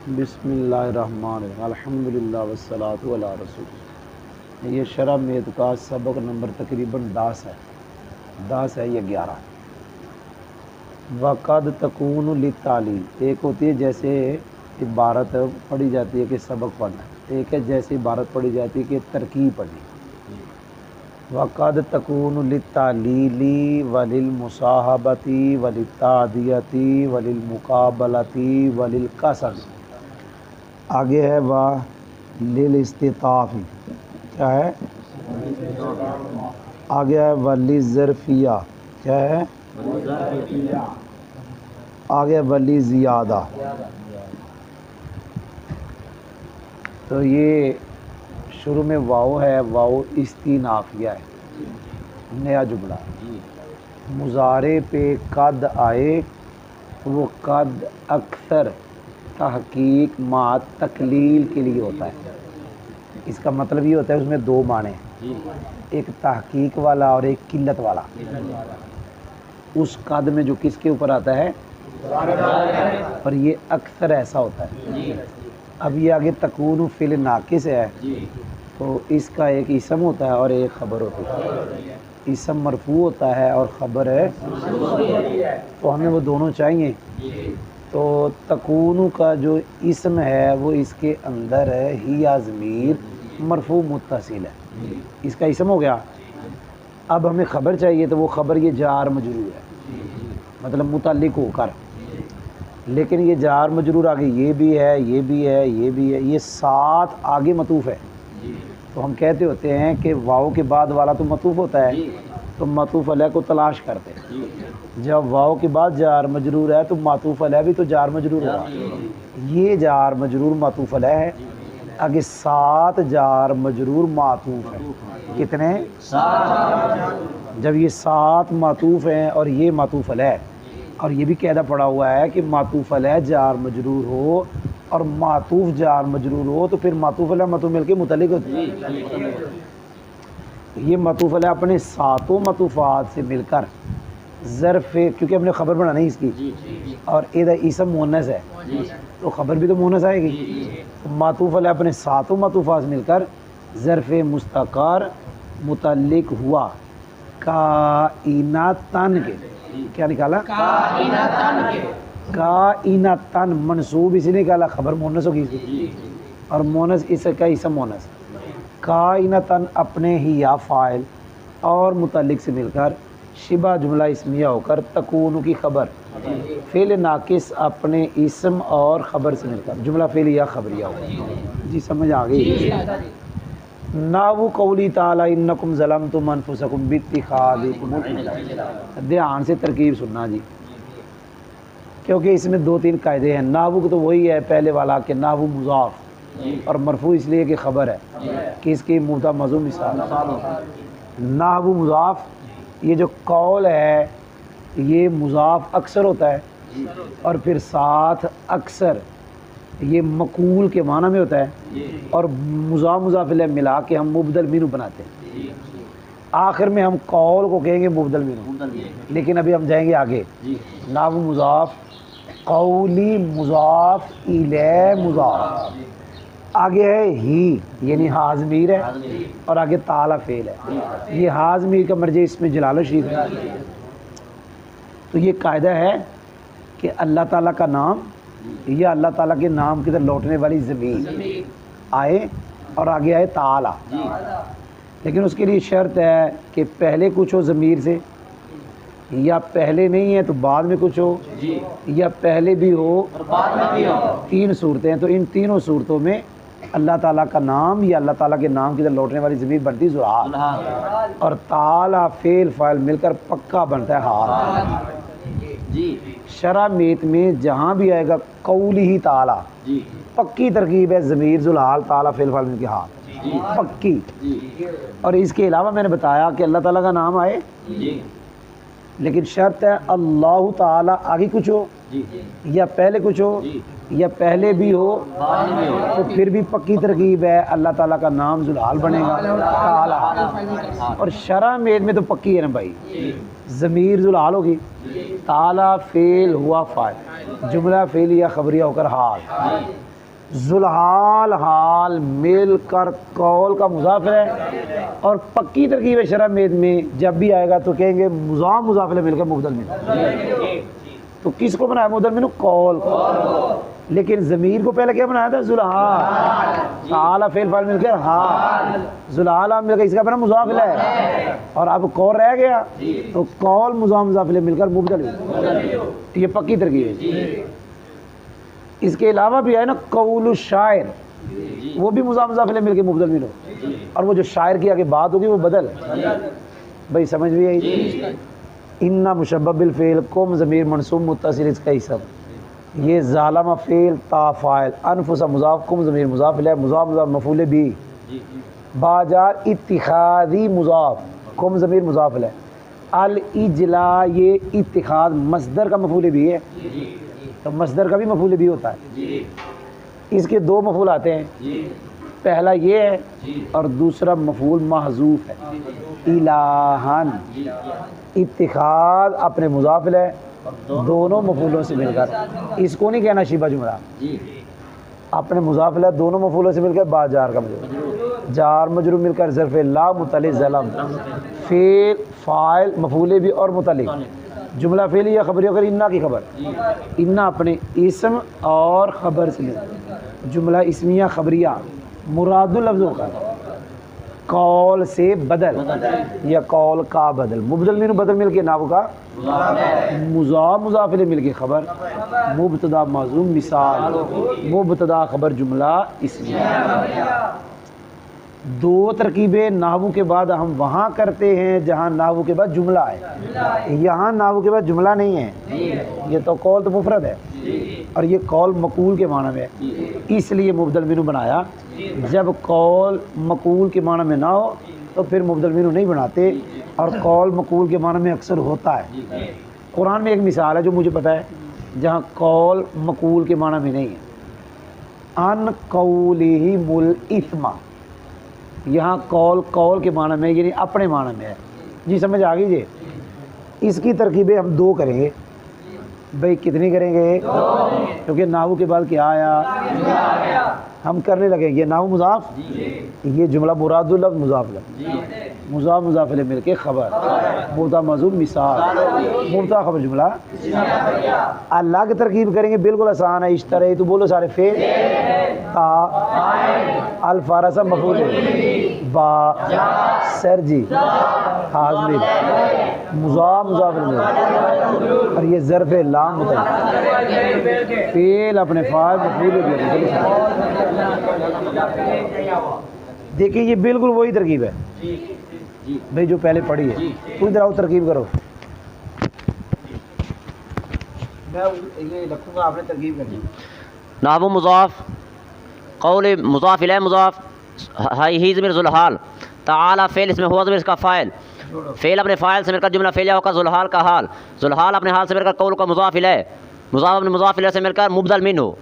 बिस्मिल्लाहिर्रहमानिर्रहीम अल्हम्दुलिल्लाह वस्सलातु अला रसूल। ये शरह मेद का सबक नंबर तकरीबन 10 है। 10 है, ये 11। वक़द तकून लितालील, एक होती है जैसे इबारत पढ़ी जाती है कि सबक पढ़ना है, एक है जैसे इबारत पढ़ी जाती है कि तरकीब पढ़नी। वक़द तकून लितालीली वलिल मुसाहबती वलितादियती वलिल मुकाबलती वलिल कसर। आगे है वाह लिल इस्तिताफ़ी, क्या है? आगे है वली ज़रफ़िया, क्या है? आगे वली ज़ियादा। तो ये शुरू में वाव है, वाव इस्तीनाफिया है, नया जुमला। मुज़ारे पे कद आए तो वो कद अक्सर तहकीक मा तकलील के लिए होता है। इसका मतलब ये होता है उसमें दो माने, एक तहकीक वाला और एक किल्लत वाला। उस कद में जो किसके ऊपर आता है, और ये अक्सर ऐसा होता है। अब ये आगे तकून फिल नाकिस है, तो इसका एक इसम होता है और एक ख़बर होती है। इसम मरफू होता है और ख़बर है, तो हमें वो दोनों चाहिए। तो तकून का जो इसम है वो इसके अंदर है ही ज़मीर मरफू मुत्तसिल है, इसका इसम हो गया। अब हमें ख़बर चाहिए, तो वो ख़बर ये जार मजरूर है, मतलब मुताल्लिक होकर। लेकिन ये जार मजरूर आगे ये भी है, ये भी है, ये भी है, ये साथ आगे मतूफ़ है। तो हम कहते होते हैं कि वाव के बाद वाला तो मतूफ़ होता है, तो मतूफ़ अलैह को तलाश करते हैं। जब वाव के बाद जार मजरूर है तो मातूफ़ अलैह भी तो जार मजरूर होगा। ये जार मजरूर मातूफ़ अलैह है, आगे 7 जार मजरूर मातूफ़ है। कितने? 7। जब ये 7 मातूफ़ हैं और ये मातूफ़ अलैह, और ये भी कायदा पड़ा हुआ है कि मातूफ़ अलैह जार मजरूर हो और मातूफ़ जार मजरूर हो, तो फिर मातूफ़ अलैह मातूफ़ मिलके मुतल्लिक होती है। ये मातूफ़ अलैह अपने सातों मतूफ़ात से मिलकर ज़र्फ़, क्योंकि हमने ख़बर बनानी इसकी, और इधर इसम मुअन्नस है तो ख़बर भी तो मुअन्नस आएगी। तो मातूफ़ अलैह अपने सातों मतूफ़ात से मिलकर ज़र्फ़ मुस्तक़र मुतल्लिक हुआ काइनातन के। क्या निकाला? काइनातन मनसूब इसलिए निकाला, ख़बर मुअन्नस होगी इसकी, और मुअन्नस इसका इसम मुअन्नस। काइनातन अपने ही या फ़ाइल और मुतल्लिक से मिलकर शिबा जुमला इस्मिया होकर तकून की ख़बर फ़ेल नाकिस अपने इसम और ख़बर से मिलकर जुमला फ़ेल या ख़बरिया होगा। जी समझ आ गई? नावु कौली ताला इन्नकुम ज़लमतुम अनफुसकुम बित्तिखादिकुम। ध्यान से तरकीब सुनना जी, क्योंकि इसमें 2-3 कायदे हैं। नावु तो वही है पहले वाला कि नावु मुज़ाफ़ और मरफू इसलिए कि ख़बर है कि इसकी मुबता मज़ूम मिसाल। नावु मुज़ाफ़, ये जो कौल है ये मुज़ाफ़ अक्सर होता है, और फिर साथ अक्सर ये मकूल के माना में होता है, और मुज़ाफ़ इलैह मिला के हम मुबदल मिन्हु बनाते हैं। आखिर में हम कौल को कहेंगे मुबदल मिन्हु, लेकिन अभी हम जाएंगे आगे। नावु मुज़ाफ़, कौली मुज़ाफ़ इलैह मुज़ाफ़, आगे है ही यानी हाज़मीर है, और आगे ताला फ़ेल है। ये हाज़मीर का मर्जे इसमें जलाल शरीफ है। तो ये कायदा है कि अल्लाह ताला का नाम या अल्लाह ताला के नाम की तरफ लौटने वाली ज़मीर आए और आगे आए ताला। लेकिन उसके लिए शर्त है कि पहले कुछ हो ज़मीर से, या पहले नहीं है तो बाद में कुछ हो, या पहले भी हो और बाद में भी हो। 3 सूरतें हैं, तो इन तीनों सूरतों में अल्लाह ताला का नाम या अल्लाह ताला के नाम की तरफ लौटने वाली ज़मीर बनती ज़ुरात, और ताला फ़ेल फ़ाइल मिलकर पक्का बनता है हाल। शरा मेत में जहाँ भी आएगा कौली ही ताला, पक्की तरकीब है, ज़मीर ज़ुलहाल ताला फ़ेल फ़ाइल मिलके हाल, पक्की। और इसके अलावा मैंने बताया कि अल्लाह ताला का नाम आए, लेकिन शर्त है अल्लाह ताला आगे कुछ हो या पहले कुछ हो या पहले भी हो, तो फिर भी पक्की तरकीब है अल्लाह ताला का नाम ज़ुलहाल बनेगा ताला। और शरा मेद में तो पक्की है ना भाई, ज़मीर ज़ुलहाल होगी, ताला फ़ेल हुआ फ़ाइल, जुमला फ़ेल या ख़बरिया होकर हाल। जुलहाल हाल मिलकर कौल का मुजाफिल है, और पक्की तरकीब शरह में जब भी आएगा तो कहेंगे मुजाफ मुजाफिल मिलकर मुबदल मिन। तो किसको बनाया मुबदल मिन? कौल को। लेकिन ज़मीर को पहले क्या बनाया था? जुलहाल। आला फेल फाइल मिलकर हाल, जुलहाल मिलकर इसका बना मुजाफिल है, और अब कौल रह गया तो कौल मुजाफ मुजाफिल मिलकर मुबदल मिन। ये पक्की तरकीब है। इसके अलावा भी है ना कौलु शायर, वो भी मुजाफ मुजाफिल मिलकर मुबदल मिन हो, और वो जो शायर की आगे बात होगी वो बदल। भाई समझ भी आई? इन्ना मुशब्बह बिल फ़ेल कुम ज़मीर मनसूब मुत्तसिल इसका हिसाब, ये ज़ालमा फ़ेल ता फ़ाइल अनफुसा मुज़ाफ़ कुम ज़मीर मुज़ाफ़ इलैह मुज़ाफ़ मुज़ाफ़ मफ़ूल भी बाजार इत्तिखादी मुज़ाफ़ कुम ज़मीर मुज़ाफ़ इलैह अल इजला, ये इत्तिखाद मसदर का मफ़ूल भी है, तो मसदर का भी मफ़ूल भी होता है। इसके दो मफ़ूल आते हैं, पहला ये है और दूसरा मफ़ूल महज़ूफ़ है। इलाहन इत्तिखाद अपने मुज़ाफ़िल है, दोनों मफ़ूलों से मिलकर, इसको नहीं कहना शिबा जुमला, अपने मुज़ाफ़िल है दोनों मफ़ूलों से मिलकर बाजार का मजरूर, जार मजरूर मिलकर ज़र्फ़ ला मुतल्लिक़ ज़लम फ़ेल फ़ाइल मफ़ूल भी और मुतल्लिक़ जुमला फ़ेल या खबरी अगर इन्ना की खबर, इन्ना अपने इसम और ख़बर से मिलकर, जुमला इसमिया खबरिया मुरादुल लफ्ज़ों का कौल से बदल या कौल का बदल, मुबदल मिन बदल मिल के नाव का मुज़ाफ़ मुज़ाफ़िल मिल के ख़बर, मुबतदा माज़ूम मिसाल, मुबतदा ख़बर जुमला इसमें। दो तरकीबें नाहवू के बाद हम वहाँ करते हैं जहाँ नाहवू के बाद जुमला है, यहाँ नाहवू के बाद जुमला नहीं है। ये तो कौल तो मुफरद है और ये कौल मकूल के माना में है, इसलिए मुबदल मिन बनाया। जब कौल मकूल के माना में ना हो तो फिर मुबदल मिन नहीं बनाते, और कौल मकूल के माना में अक्सर होता है। कुरान में एक मिसाल है जो मुझे पता है जहाँ कौल मकूल के माना में नहीं है, अन कौलिही मुल इस्मा, यहाँ कौल कौल के माना में यानी अपने माना में है। जी समझ आ गई जी? इसकी तरकीबें हम दो करेंगे। भाई कितनी करेंगे? क्योंकि नाहू के बाद क्या आया? हम करने लगे ये नाहू मुज़ाफ़, ये जुमला मुरादुल लफ्ज़ मुज़ाफ़ लफ्ज़ मुज़ाफ़ मुज़ाफ़िल मिल के ख़बर, मुबता मज़ूम मिसाल, मुबता ख़बर जुमला। अलग तरकीब करेंगे, बिल्कुल आसान है। इस तरह तो बोलो सारे फेल ता अल फारसा मफ़ूल बा सरजी हाज़िर मुज़ाफ़ मुज़ाफ़िल मिल, और ये ज़र्फ़ लाम फेल अपने फ़ाइल मफ़ूल भी। देखिए ये बिल्कुल वही तरकीब है भाई जो पहले पढ़ी है। तुम इधर आओ, तरकीब करो, मैं ये रखूँगा, आपने तरकीब करनी। नाहवु मुज़ाफ़ कौल मुज़ाफ़ इलैह मुज़ाफ़ ही ज़मीर ज़ुलहाल ताला फ़ेल इसमें हुआ ज़मीर इसका फ़ाइल, फ़ेल अपने फ़ाइल से मिलकर जुमला फ़ेलिया होकर ज़ुलहाल का हाल, ज़ुलहाल अपने हाल से मिलकर कौल का मुज़ाफ़ इलैह, मुज़ाफ़ अपने मुज़ाफ़ इलैह से मिलकर मुबदल मिन हो।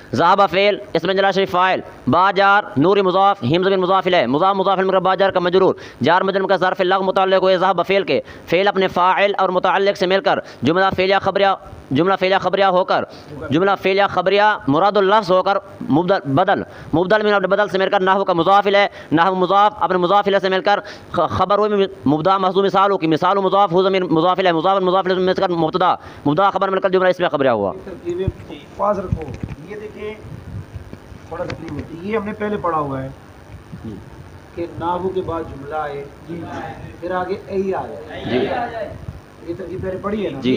ज़हाबा फ़ेल इसमें जला शरीफ फ़ाइल, बाजार नूरी मुज़ाफ़ हिम ज़मीर मुज़ाफ़ इलैह, मुज़ाफ़ मुज़ाफ़ मिलकर बाजार का मजरूर, जार मजरूर का ज़र्फ़ लग मुतअल्लिक़ हुए ज़हाबा फ़ेल के, फ़ेल अपने फ़ाइल और मुतअल्लिक़ से मिलकर जुमला फ़ेलिया खबरिया, जुमला फ़ेलिया खबरिया होकर, जुमला फ़ेलिया खबरिया मुरादुल लफ्ज़ होकर मुबदल बदल, मुबदल मिन अपने बदल से मिलकर नाहू का मुज़ाफ़ इलैह, नाहू मुज़ाफ़ अपने मुज़ाफ़ इलैह से मिलकर खबर हुई मुबदा महज़ूफ़ मिसाल की मिसाल मुज़ाफ़ हु ज़मीर मुज़ाफ़ इलैह, मुज़ाफ़ मुज़ाफ़ इलैह से मिलकर मुबतदा मुबदा खबर मिलकर जुमला इसमें खबरिया हुआ। पास रखो, ये देखिए थोड़ा तकलीफ होती है, ये हमने पहले पढ़ा हुआ है कि नाहू के बाद जुमला आए फिर आगे ऐ आ जाए, ये तरकीब पहले पढ़ी है ना जी।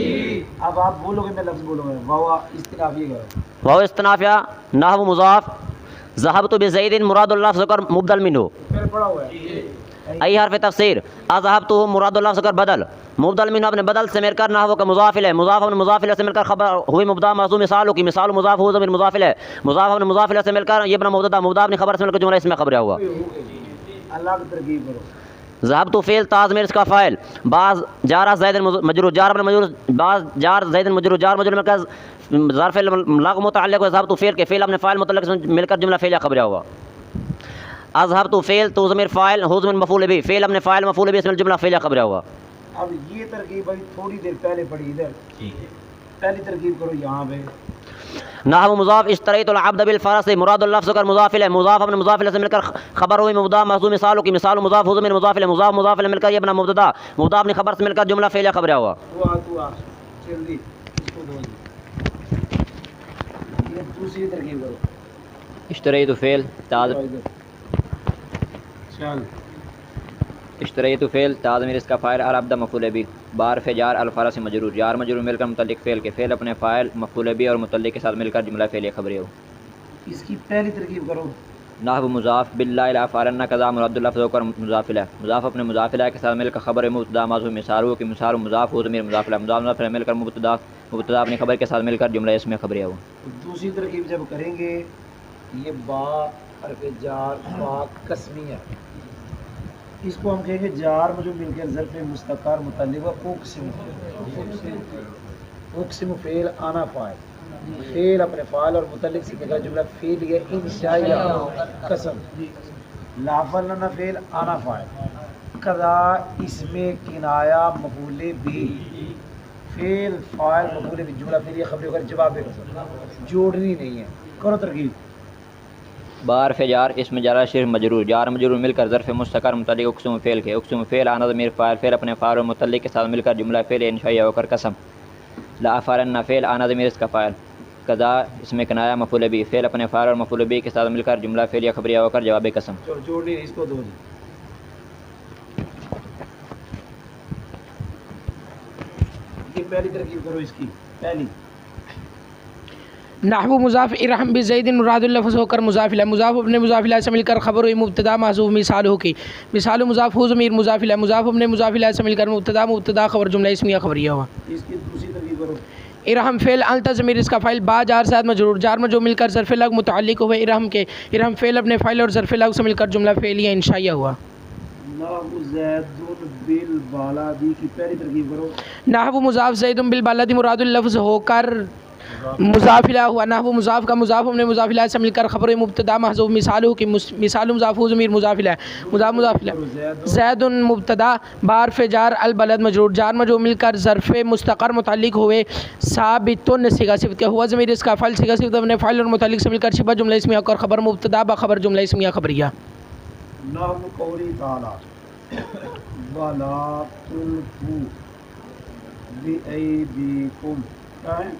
अब आप बोलोगे, मैं लफ्ज़ बोलूँगा, वावा इस्तिनाफिया वाव इस्तिनाफिया नाहवु मुज़ाफ़ ज़हबतु बिज़ैदिन मुरादुल लफ्ज़ होकर मुबदल मिन हो, पहले पढ़ा हुआ है। आई हर्फ़ तफ़सीर अज़हबतु मुरादुल लफ्ज़ होकर बदल, मुबदल मिन अपने बदल से मिलकर नाहवु का मुज़ाफ़ इलैह, मुज़ाफ़ अपने मुज़ाफ़ इलैह से मिलकर खबर हुई मुबदा महज़ूफ़ मिसाल की मिसाल मुज़ाफ़ हु ज़मीर मुज़ाफ़ इलैह, मुज़ाफ़ अपने मुज़ाफ़ इलैह से मिलकर ये अपना मुबतदा मुबदा अपनी खबर से मिलकर जुमला इसमें खबरिया हुआ। अलग तरकीब करो। ज़हबतु फ़ेल ताज़मीर इसका फ़ाइल, बाज़ जारा ज़ैदन मजरूर, जार अपने मजरूर, बाज़ जार ज़ैदन मजरूर, जार मजरूर मिलकर ज़र्फ़ लग मुतअल्लिक़ हुए ज़हबतु फ़ेल के, फ़ेल अपने फ़ाइल मुतअल्लिक़ से मिलकर जुमला फ़ेलिया खबरिया हुआ। अज़हबतु फ़ेल तो ज़मीर फ़ाइल हु ज़मीर मफ़ूल भी, फ़ेल अपने फ़ाइल मफ़ूल भी इसमें जुमला फ़ेलिया खबरिया हुआ। अब ये तरकीब भाई थोड़ी देर पहले पढ़ी, इधर पहली तरकीब करो यहाँ पे। नाहु मुज़ाफ इश्तरैतुल अब्द बिल फ़रस मुरादुल लफ्ज़ कर मुज़ाफ इलैह मुज़ाफ अपने मुज़ाफ इलैह से मिलकर खबर हुई मुबतदा महज़ूफ़ मिसाल की मिसाल मुज़ाफ हुज़ मिन मुज़ाफ इलैह मुज़ाफ मुज़ाफ इलैह मिलकर ये बना मुबतदा मुबतदा अपनी खबर से मिलकर जुमला फ़ेल या खबर हुआ। जल्दी इसको दो ये दूसरी तरकीब करो। इश्तरैतु फ़ेल ताज़ चल इश्तरैतु फ़ेल ताज़ मीर इसका फ़ाइल अल अब्द मफ़ूल बी बार फे जार अल फ़रस मजरूर जार मजरूर मिलकर मुतल्लिक़ फ़ेल के फ़ेल अपने फ़ाइल मफ़ूल बी और मुतल्लिक़ के साथ मिलकर जुमला फ़ेल या खबर हो। इसकी पहली तरकीब करो। नाहु मुज़ाफ़ बिल्लाहि ला फ़ारन्ना कज़ा मुरादुल लफ़्ज़ होकर मुज़ाफ़ इलैह मुज़ाफ़ अपने मुज़ाफ़ इलैह के साथ मिलकर खबर मुबतदा माज़ूफ़ मिसाल हो कि मिसाल मुज़ाफ़ हो ज़मीर मुज़ाफ़ इलैह मुज़ाफ़ मुज़ाफ़ इलैह मिलकर मुबतदा अपनी खबर के साथ मिलकर जुमला इसमें खबर हो। दूसरी तरकीब जब करेंगे ये बा हरफ जार बा कस्मिया इसको हम कहेंगे जार में जो मिलकर ज़र्फ़ मुस्तक़र मुतल्लिक़ उक़सिम फ़ेल आना फ़ाइल फ़ेल अपने फ़ाइल और मुतल्लिक़ से मिलकर जुमला फ़ेल ये इंशाया कसम लाफ़ल ना फ़ेल आना फ़ाइल कज़ा इसमें किनाया मफ़ूल बी फ़ेल फ़ाइल मफ़ूल बी जुमला फ़ेल ये खबर होकर जवाब कसम जोड़नी नहीं है। करो तरकीब। बार फे जार इसमें जार सिर्फ मजरूर जार मजरूर मिलकर ज़र्फ़ मुस्तक़र मुतल्लिक़ उक़सिम फ़ेल के उक़सिम फ़ेल आना ज़मीर फ़ाइल फ़ेल अपने फ़ाइल और मुतल्लिक़ के साथ मिलकर जुमला फ़ेल इंशाया होकर कसम ला फ़ारन्ना फ़ेल आना ज़मीर इसका फ़ाइल कज़ा इसमें कनाया मफ़ूल बी फ़ेल अपने फ़ाइल और मफ़ूल बी के साथ मिलकर जुमला फ़ेल या खबरिया होकर जवाब कसम। चलो जोड़नी नहीं इसको दो ये पहली तरकीब करो। इसकी पहली नाहवु मुज़ाफ़ इरहम बि ज़ैदिन मुरादुल लफ़्ज़ होकर मुज़ाफ़ इलैह मुज़ाफ़ अपने मुज़ाफ़ इलैह से मिलकर खबर हुई मुबतदा महज़ूफ़ मिसाल हो की मिसाल मुज़ाफ़ हु ज़मीर मुज़ाफ़ इलैह मुज़ाफ़ अपने मुज़ाफ़ इलैह से मिलकर मुबतदा खबर जुमला इसमिया खबरिया हुआ। इसकी दूसरी तरकीब करो। इरहम फ़ेल अंता ज़मीर इसका फ़ाइल बा जार साथ मजरूर जार में जो मिलकर ज़र्फ़ लग मुतअल्लिक़ हुए इरहम के इरहम फ़ेल अपने फ़ाइल और ज़र्फ़ लग से मिलकर जुमला फ़ेलिया इंशाया हुआ। नाहु ज़ैदुन बिल बालादी की पहली तरकीब करो। नाहवु मुज़ाफ़ ज़ैदुन बिल बालादी मुरादुल लफ़्ज़ होकर मुज़ाफ़ इलैह हुआ। नाहवु मुज़ाफ़ का मुज़ाफ़ हमने मुज़ाफ़ इलैह से मिलकर खबर मुबतदा महज़ूफ़ मिसाल हो कि मिसाल मुज़ाफ़ हु ज़मीर मुज़ाफ़ इलैह मुज़ाफ़ इलैह ज़ैदुन मुबतदा बार फे जार अल बलद मजरूर जार में जो मिलकर ज़र्फ़ मुस्तक़र मुतल्लिक़ हुए साबितुन सिगा सिफ़त के हुआ ज़मीर इसका फ़ाइल सिगा सिफ़त अपने फ़ाइल और मुतल्लिक़ से मिलकर शिबा जुमला इसमिया और खबर मुबतदा ब खबर जुमला इसमिया खबरिया। नाहु कौली ताला वला तुल्कू बिअयदीकुम क्या है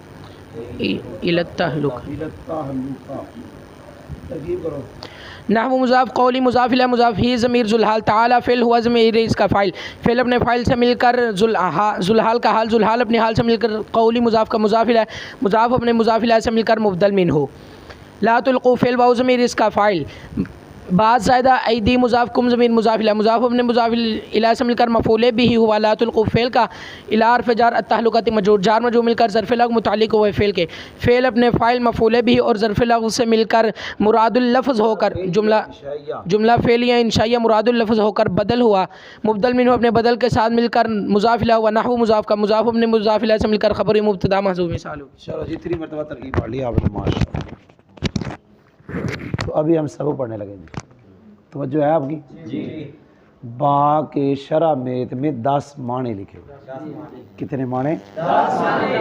इलत्तहलुक इलत्तहलुका तरकीब करो। नाहवु मुज़ाफ़ कौली मुज़ाफ़ इलैह मुज़ाफ़ ही ज़मीर ज़ुलहाल ताला फ़ेल हुआ ज़मीर इसका फ़ाइल फ़ेल अपने फ़ाइल से मिलकर ज़ुलहाल का हाल ज़ुलहाल अपने हाल से मिलकर कौली मुज़ाफ़ का मुज़ाफ़ इलैह मुज़ाफ़ अपने मुज़ाफ़ इलैह से मिलकर मुबदल मिन हो। ला तुल्क़ू फ़ेल वाउ ज़मीर इसका फ़ाइल बात ज़ायदा ऐदी मुज़ाफ़ कुम ज़मीर मुज़ाफ़ इलैह मुज़ाफ़ अपने मुज़ाफ़ इलैह से मिलकर मफ़ूल बिही हुआ। ला तुल्क़ू फ़ेल का इला हर्फ़ जार अत्तहलुकत मजरूर जार में जो मिलकर ज़र्फ़ लग मुतअल्लिक़ हुए फ़ेल के फ़ेल अपने फ़ाइल मफ़ूल बिही और ज़र्फ़ लग से मिलकर मुरादुल लफ़्ज़ होकर जुमला फ़ेलिया इंशाया मुरादुल लफ़्ज़ होकर बदल हुआ मुबदल मिन अपने बदल के साथ मिलकर मुज़ाफ़ इलैह हुआ। नाहवु मुज़ाफ़ का मुज़ाफ़ अपने मुज़ाफ़ इलैह से मिलकर खबर मुबतदा महज़ूफ़ मिसाल। चलो जितनी मरतबा तरकीब पढ़ ली आपने माशाअल्लाह। तो अभी हम सबक पढ़ने लगेंगे। तवज्जो है आपकी जी। बा के शरा में 10 माने लिखे हुए। कितने माने? 10 माने।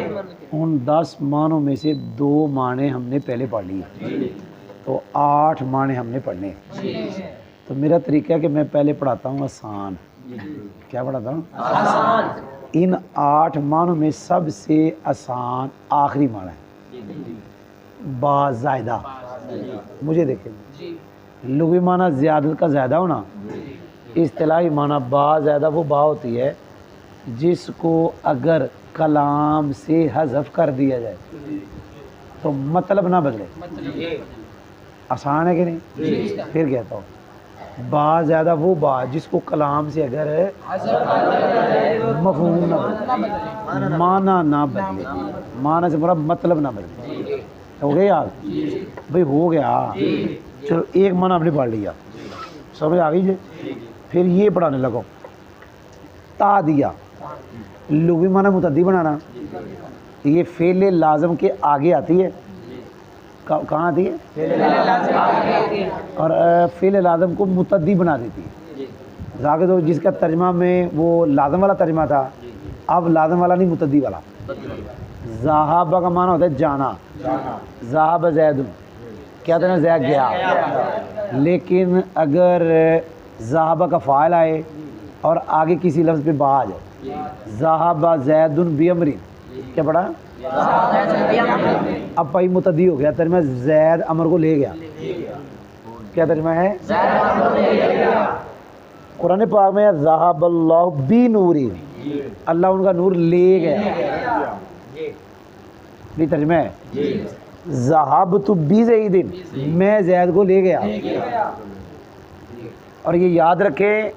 उन 10 मानों में से 2 माने हमने पहले पढ़ लिए तो 8 माने हमने पढ़ने। तो मेरा तरीका है कि मैं पहले पढ़ाता हूँ आसान। क्या पढ़ाता हूँ? आसान। इन 8 मानों में सबसे आसान आखिरी माना है बा ज़ायदा। मुझे देखें लुग़वी माना ज़्यादत का ज़्यादा होना, इस्तिलाही माना बा ज़्यादा वो बा होती है जिसको अगर कलाम से हज़फ कर दिया जाए तो मतलब ना बदले। आसान है कि नहीं? फिर कहता हूँ बा ज़्यादा वो बा जिसको कलाम से अगर मफ़हूम ना बदले माना ना बदले माना से पूरा मतलब ना बदले। हो गया यार भाई हो गया। चलो एक माना आपने पढ़ लिया समझ आ गई जी। फिर ये पढ़ाने लगो ता दिया लुग़वी माना मुतद्दी बनाना। ये फ़ेल लाज़म के आगे आती है। कहाँ आती है? और फ़ेल लाज़म को मुतद्दी बना देती है। जाके तो जिसका तर्जमा में वो लाज़म वाला तर्जमा था अब लाज़म वाला नहीं मुतद्दी वाला। ज़हाबा का माना होता है जाना, ज़हाब ज़ैद, क्या था ना, ज़ैद गया। लेकिन अगर ज़हाबा का फ़ाइल आए और आगे किसी लफ्ज़ पे बा आ जाए, ज़हाबा ज़ैदुन बिअमरी, क्या पढ़ा, अब भाई मुतद्दी हो गया, तर्जुमा ज़ैद अमर को ले गया, क्या तर्जुमा है, कुरान पाक में ज़हाबल्लाहु बी नूरी, अल्लाह उनका नूर ले गया, ये तर्जुमा है। ज़हाबतु बी ज़ैदिन, मैं ज़ैद को ले गया। और ये याद रखें,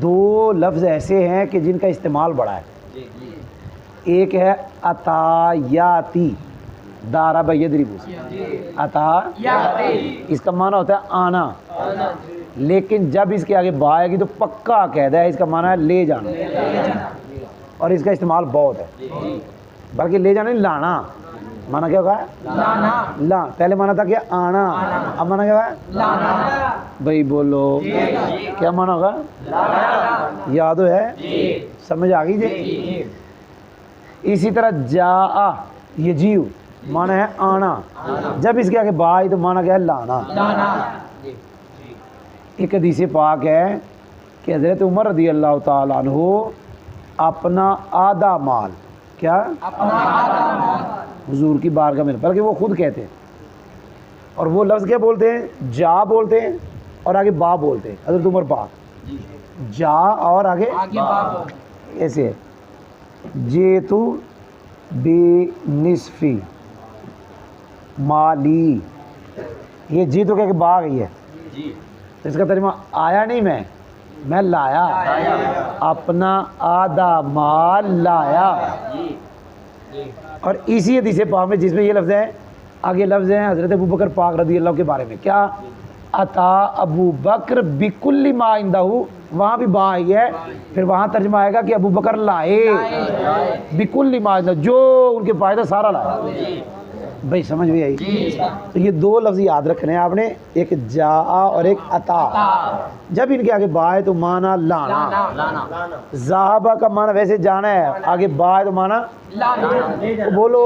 दो लफ्ज़ ऐसे हैं कि जिनका इस्तेमाल बड़ा है। एक है अतायाती, दारा यदरिबु, अता इसका माना होता है आना, लेकिन जब इसके आगे बा आएगी तो पक्का कहता है, इसका माना है ले जाना, और इसका इस्तेमाल बहुत है। बल्कि ले जाना नहीं, लाना, माना क्या होगा, ला, पहले माना था क्या, आना, अब माना क्या होगा, भाई बोलो क्या माना होगा, याद है, समझ आ गई जी। इसी तरह जा ये जीव माना है आना, जब इसके आगे बाई तो माना क्या है, लाना। एक हदीस पाक है कि हज़रत उमर रज़ी अल्लाह ताला अन्हु अपना आधा माल, क्या, हुजूर की बारगाह में, बल्कि वो खुद कहते हैं, और वो लफ्ज़ क्या बोलते हैं, जा बोलते हैं और आगे बा बोलते हैं। हज़रत उमर पाक जा और आगे ऐसे है, जे तू बेनिस्फी माली, ये जी तो क्या बा गई है, तो इसका तर्जुमा आया नहीं, मैं लाया, अपना आधा माल लाया। और इसी हदीस पाक में जिसमें ये लफ्ज़ है, आगे लफ्ज़ हैं हज़रत अबू बकर पाक रज़ी अल्लाह के बारे में, क्या, अता अबू बकर बिकुल्ली मा इंदहू, वहाँ भी बा आई है, फिर वहाँ तर्जुमा आएगा कि अबू बकर लाए बिकुल्ली मा इंदहू, जो उनके पास था सारा लाया। भाई समझ में आई। तो ये दो लफ्ज़ याद रखने हैं आपने, एक जा और एक अता। जब इनके आगे बा है तो माना लाना, ज़हाबा का माना वैसे जाना है, आगे बा है तो माना तो बोलो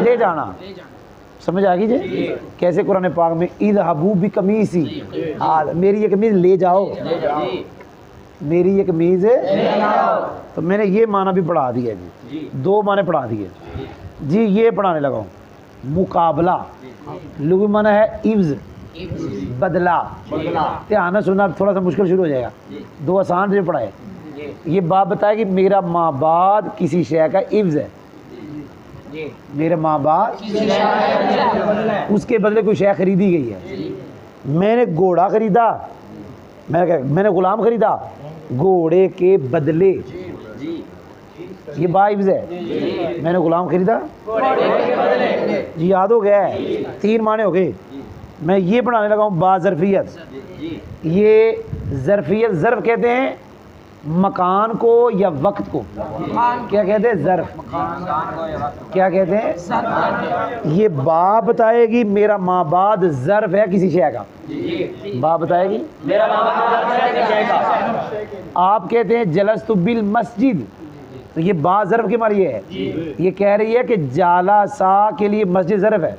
ले जाना। समझ आ गई जी। कैसे कुरान पाक में इज़हबू बिकमीसी, मेरी ये कमीज़ ले जाओ, मेरी ये कमीज़, तो मैंने ये माना भी पढ़ा दिया जी, दो माने पढ़ा दिए जी। ये पढ़ाने लगा हूँ मुकाबला, लुग़वी माना है इव्ज़, बदला। ध्यान से सुनना, थोड़ा सा मुश्किल शुरू हो जाएगा, दो आसान से पढ़ाए। ये बात बताए कि मेरा माँ बाप किसी शय का इव्ज़ है, मेरे माँ बाप उसके बदले कोई शय खरीदी गई है। मैंने घोड़ा खरीदा, मैंने गुलाम खरीदा घोड़े के बदले, ये बाइब्स है, मैंने गुलाम खरीदा जी, याद हो गया है, तीन माने हो गए। मैं ये पढ़ाने लगा हूँ बाज़रफ़ियत। ये ज़रफ़ियत, ज़र्फ़ कहते हैं मकान को या वक्त को, क्या कहते हैं, ज़र्फ़, क्या कहते हैं। ये बा बताएगी मेरा माँ बाद ज़र्फ़ है किसी शय का, बा बताएगी मेरा माँ बाद। आप कहते हैं जलस्तु बिल मस्जिद, तो ये बा ज़र्फ़ के मारी है, ये कह रही है कि जाला सा के लिए मस्जिद ज़र्फ़ है,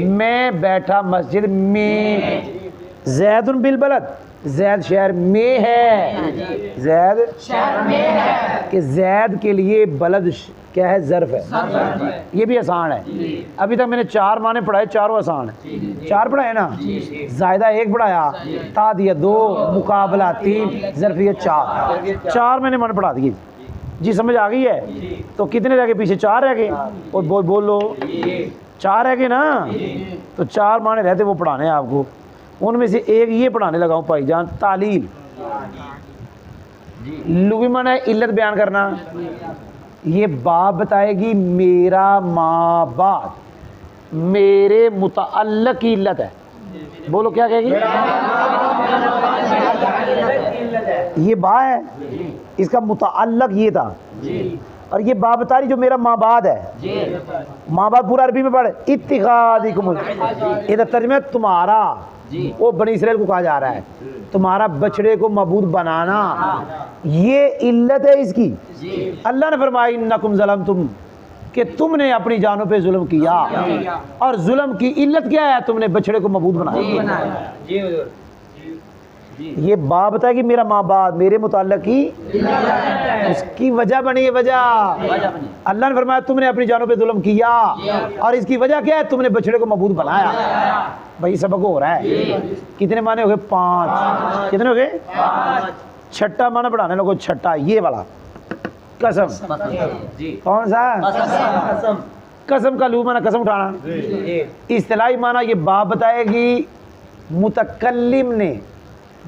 मैं बैठा मस्जिद में। ज़ैदुन बिल बलद, ज़ैद शहर में है, ज़ैद शहर में है, कि ज़ैद के लिए बलद क्या है, ज़र्फ़ है। ये भी आसान है। अभी तक मैंने चार माने पढ़ाए, चारों आसान है। चार पढ़ाए ना, ज़ायदा एक पढ़ाया, ता दिया दो, मुकाबला तीन, ज़रफ़ियत चार, चार मैंने माने पढ़ा दिए जी। समझ आ गई है। तो कितने रह गए पीछे, चार रह गए, और बोलो चार रह गए ना, तो चार माने रहते वो पढ़ाने हैं आपको। उनमें से एक ये पढ़ाने लगा हूँ भाईजान, तालील। लुग़वी माना है इल्लत बयान करना। ये बाप बताएगी मेरा माँ बाप, मेरे मुतअल्लिक़ की इल्लत है। बोलो क्या कहेगी, ये बा है, इसका मुतअल्लिक़ ये था, और ये बा बता रही जो मेरा माँ बाद है। माँ बाप पूरा अरबी में पढ़े, इत्तिखादिकुम, इधर तर्जुमा तुम्हारा, वो बनी इसराइल को कहा जा रहा है, तुम्हारा बछड़े को मबूद बनाना, ये इल्लत है इसकी। अल्लाह ने फरमाया इन्नकुम ज़लमतुम, कि तुमने अपनी जानों पे जुल्म किया, और जुल्म की इल्लत क्या है? तुमने बछड़े को मबूद बनाया। ये बाप बताया कि मेरा माँ बाप मेरे मुताल्लिक की उसकी वजह बनी है। वजह अल्लाह ने फरमाया तुमने अपनी जानों पे जुल्म किया, और इसकी वजह क्या है? तुमने बछड़े को मबूद बनाया। भाई सबक हो रहा है। कितने माने हो गए? 5। कितने हो गए? 6ठा माना पढ़ाने लोगों। 6ठा ये वाला कसम। कौन सा? कसम का लू माना कसम उठाना। इस्तिलाही माना ये बाप बताएगी मुतकल्लिम ने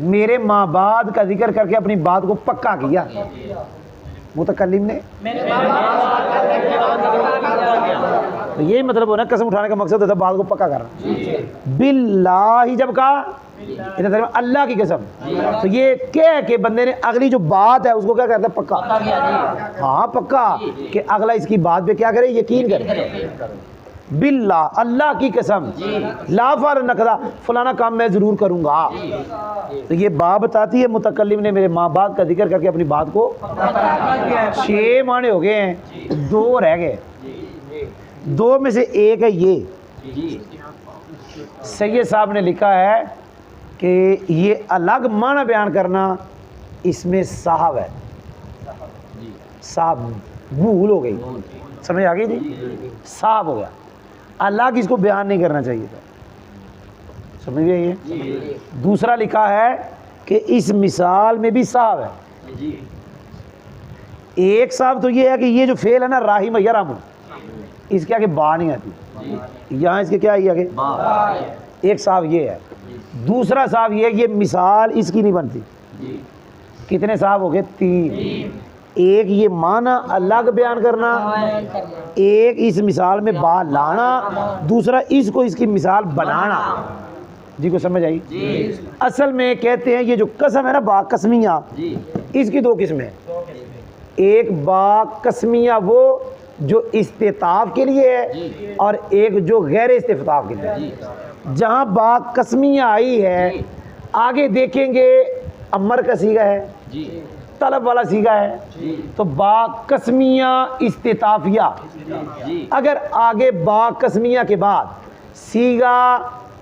मेरे माँ बाप का जिक्र करके अपनी बात को पक्का किया। मुतकल्लिम ने तो यही मतलब हो ना, कसम उठाने का मकसद होता है बात को पक्का करना। बिल्लाही जब कहा अल्लाह की कसम, तो ये क्या है कि बंदे ने अगली जो बात है उसको क्या करता है? पक्का। हाँ पक्का कि अगला इसकी बात पे क्या करे? यकीन करे। बिल्ला अल्लाह की कसम, ला फाल नकदा फलाना काम मैं ज़रूर करूँगा। तो ये बात बताती है मुतकल्लिम ने मेरे माँ बाप का जिक्र करके अपनी बात को 6 माने हो गए हैं, 2 रह गए। 2 में से एक है ये। सैयद साहब ने लिखा है कि ये अलग माना बयान करना इसमें साहब है। साहब भूल हो गई, समझ आ गई थी? साहब हो गया, अलग इसको बयान नहीं करना चाहिए था। समझ गए? ये दूसरा लिखा है कि इस मिसाल में भी साहब है। एक साहब तो ये है कि ये जो फेल है ना राहिम या राम, इसके आगे बा नहीं आती। यहाँ इसके क्या है आगे? एक साहब ये है। दूसरा साहब ये है, ये मिसाल इसकी नहीं बनती। कितने साहब हो गए? 3। एक ये माना अलग बयान करना, एक इस मिसाल में बा लाना, दूसरा इसको इसकी मिसाल बनाना। जी को समझ आई? असल में कहते हैं ये जो कसम है ना, बा कसमिया, इसकी 2 किस्में हैं। एक बा कसमिया वो जो इस्तेताफ के लिए है, और एक जो गैर इस्तेताफ के लिए है। जहाँ बा कसमिया आई है आगे देखेंगे अमर का सीगा है, तलब वाला सीगा है, तो बा कसमिया इस्तिताफिया। अगर आगे बा कसमिया के बाद सीगा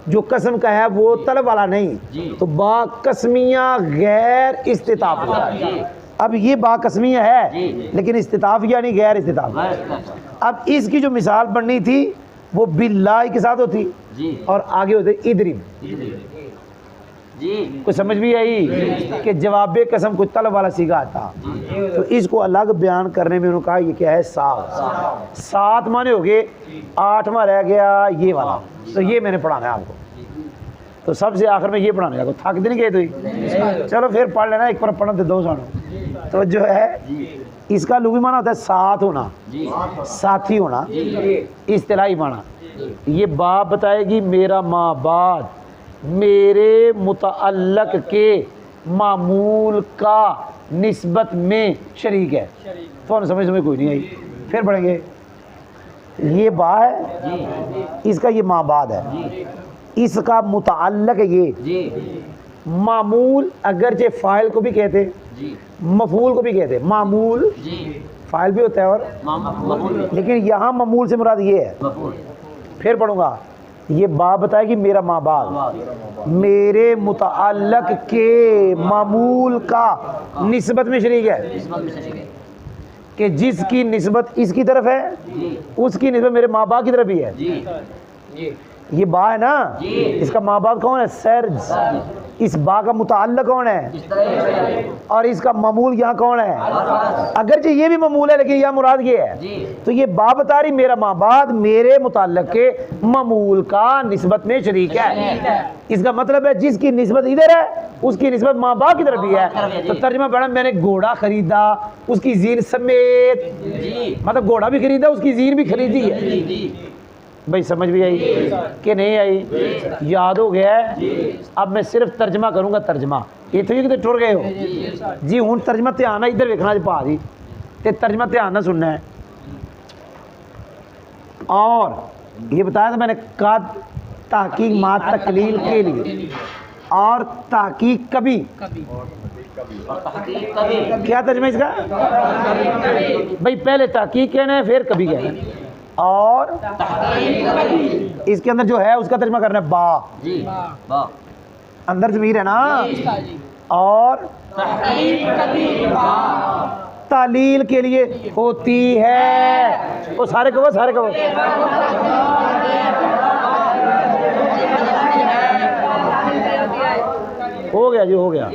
जो कसम का है वो तलब वाला नहीं, तो बा कसमिया गैर इस्तिताफिया। अब ये बा कसमिया है लेकिन इस्तिताफिया नहीं, गैर इस्तिताफिया। अब इसकी जो मिसाल बननी थी वो बिल्लाही के साथ होती, और आगे होते इदरिब। कुछ समझ भी आई कि जवाब कसम कुछ तलब वाला सीगा आता। तो इसको अलग बयान करने में उन्होंने कहा ये क्या है? 7 माने हो गए। 8वां रह गया ये वाला, तो ये मैंने पढ़ाना है आपको। तो सबसे आखिर में ये पढ़ाने का थक दिन गए तो चलो फिर पढ़ लेना, एक पर पढ़ना तो 2 सानों। तो जो है इसका लुगी माना होता है साथ होना, साथी होना, इस्तिलाही माना। ये बाप बताएगी मेरा माँ बाप मेरे मुतअल्लक के मामूल का निस्बत में शरीक है। तो समझ कोई नहीं आई। फिर पढ़ेंगे। ये बा है, इसका ये माँ बाद है, इसका मुतअल्लक ये। मामूल अगरचे फ़ाइल को भी कहते, मफूल को भी कहते। मामूल फ़ाइल भी होता है और लेकिन यहाँ मामूल से मुराद ये है। फिर पढ़ूंगा। ये बाप बताएगी मेरा माँ बाप मेरे मुतअल्लक के मामूल का निस्बत में शरीक है, कि जिसकी निस्बत इसकी तरफ है उसकी निस्बत मेरे माँ बाप की तरफ भी है। ये बा है ना, इसका माँ बाप कौन है? सर्ज। इस बा का मुतअल्लिक कौन है? और इसका ममूल यहाँ कौन है? अगरचे ये भी ममूल है लेकिन यह मुराद ये है। तो ये बा बता रही मेरा माँ बाप मेरे मुतअल्लिक के ममूल का निस्बत में शरीक है। इसका मतलब है जिसकी निस्बत इधर है उसकी निस्बत माँ बाप की तरफ भी है। तो तर्जुमा पढ़ा, मैंने घोड़ा खरीदा उसकी जीन समेत, मतलब घोड़ा भी खरीदा उसकी जीन भी खरीदी है। भाई समझ भी आई कि नहीं आई? याद हो गया है? अब मैं सिर्फ तर्जमा करूँगा। तर्जमा इतने कितने टुर गए हो जी? हूँ तर्जमा ध्यान है इधर वेखना जी भा जी, तो तर्जमा ध्यान ना सुनना है। और ये बताया था मैंने कद ताकीक मा तकलील के लिए, और ताकीक कभी क्या तर्जमा इसका? भाई पहले तहकीक कहना है फिर कभी कहना है, और इसके अंदर जो है उसका तर्जमा करना है बा। अंदर ज़मीर है ना, और तालील के लिए होती है। वो सारे कहो, सारे कहो। हो गया जी, हो गया।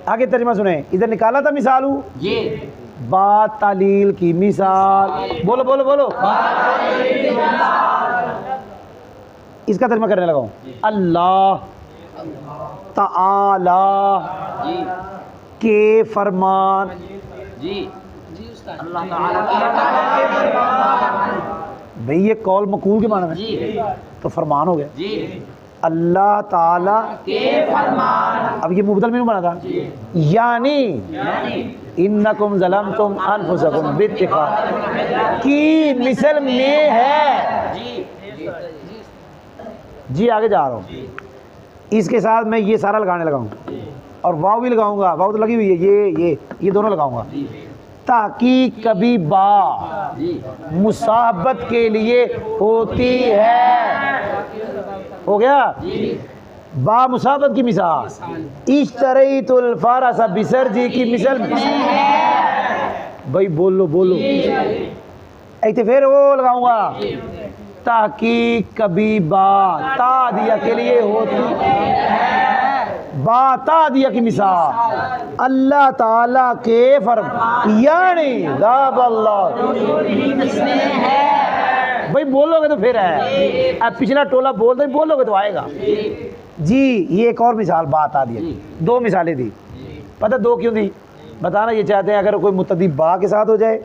आगे तर्जमा सुने, इधर निकाला था मिसाल बा तालील की मिसाल। बोलो बोलो बोलो। इसका तर्जमा करने लगा हूँ, अल्लाह ताला के फरमान। भाई ये कौल मकूल के माना में तो फरमान हो गया। अल्लाह ताला के फरमान, अब ये मुबदल में बना था, यानी इन्नकुम ज़लमतुम अनफुसकुम बित्तिखाद की मिसल में है। जी आगे जा रहा हूँ। इसके साथ मैं ये सारा लगाने लगा हूँ, और वाव भी लगाऊंगा, वाव तो लगी हुई है, ये दोनों लगाऊंगा, ताकि कभी बा मुसाहबत के लिए होती है। हो गया? बा मुसाहबत की मिसाल, इश्तरैतुल फारस बिसरजी की मिसल। भाई बोलो बोलो। ऐसे फिर वो लगाऊंगा, ताकि कभी बा ता दिया के लिए होती, बा ता दिया की मिसाल, अल्लाह ताला के फरमान, यानी भाई बोलोगे तो फिर है, अब पिछला टोला बोल दो, बोलोगे तो आएगा जी। ये एक और मिसाल बात आ दी, दो मिसालें दी। पता दो क्यों दी? बताना ये चाहते हैं, अगर कोई मुत्तदी बा के साथ हो जाए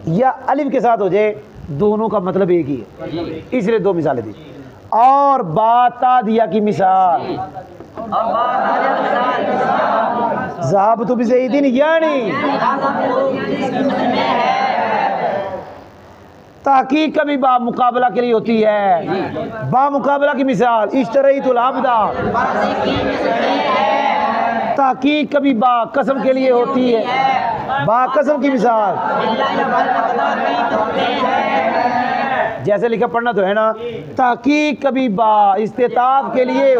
या अलिफ के साथ हो जाए, दोनों का मतलब एक ही है, इसलिए दो मिसालें दी। और बाता दिया की मिसाल, ज़ाब तो भी सही दिन, यानी ताकि कभी बा मुकाबला के लिए होती है। बा मुकाबला की मिसाल, इश्तरैतुल अब्दा, ताकि कभी बा कसम के लिए होती है। बा कसम की मिसाल, जैसे लिखा पढ़ना तो है ना, ताकि कभी बा इस्तिताब के लिए,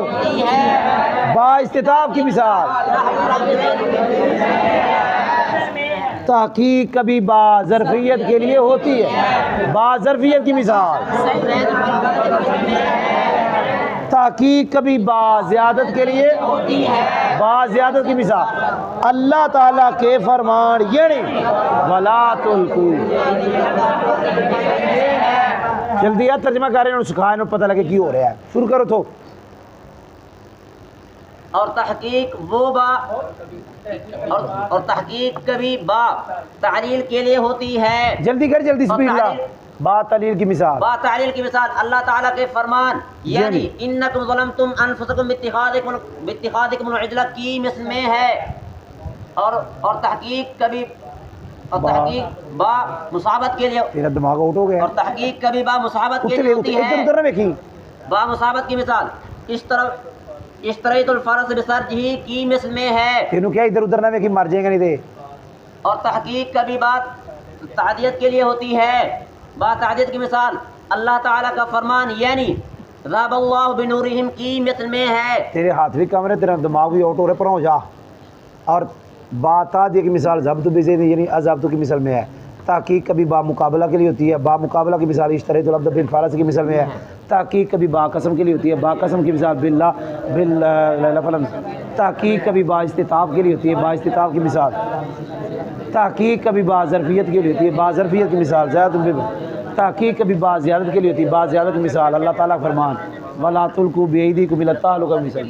बा इस्तिताब की मिसाल, ताकि कभी बा ज़र्फियत के लिए होती है। बा ज़र्फियत की मिसाल, ताकि कभी बा ज़ियादत के लिए होती है। बा ज़ियादत की मिसाल, अल्लाह ताला के फरमान, यानी वला तुल्कू। जल्दी यार तर्जमा कर रहे हैं, सिखाए ना, पता लगे क्यों हो रहा है। शुरू करो तो। और तहकीक वो बा और तहकीक कभी बा तालील के लिए होती है। जल्दी कर, जल्दी स्पीड ला। बा तालील की मिसाल, बा तालील की मिसाल, अल्लाह ताला के फरमान, यानी इन्नकुम ज़लमतुम अनफुसकुम बित्तिखादिकुमुल इजला की मिसल में है। और तहकीक कभी, और तहकीक बा मुसाहबत के लिए, तेरा दिमाग आउट हो गया। और तहकीक कभी बा मुसाहबत के लिए होती है। उधर देखी बा मुसाहबत की मिसाल, इस तरह फरस बिसरजी की मिसल में है। तेनू क्या इधर उधर ना देखी, मर जाएगा नहीं दे। और तहकीक कभी बात तादियत के लिए होती है। बात तादियत की मिसाल, अल्लाह ताला का फरमान, यानी ज़ाबल्लाहु बिनूरिहिम की मिसल में है। तेरे हाथ भी कम रहे, तेरा दिमाग भी आउट हो रहा है, पर हो जा। और बातादिया की मिसाल ज़ब्त बिज़ेद, यानी अज़ब्त की मिसल में है। ताकि कभी बा मुकाबला के लिए होती है। बा मुकाबला की मिसाल इश्तरैतुल अब्द बिल फारस की मिसल में है। ताकि कभी बा कसम के लिए होती है। बा कसम की मिसाल बिल्ला बिल फलन। ताकि कभी बा इस्तिताब के लिए होती है। बा इस्तिताब की मिसाल, ताकि कभी बा ज़र्फियत के लिए होती है। बा ज़र्फियत की मिसाल ज़ायद, ताकि कभी बा ज़ियादत के लिए होती है। बा ज़ियादत की मिसाल, अल्लाह ताला का फरमान, वला तुल्कू बियदीकुम इला ताहलुका मिसाल।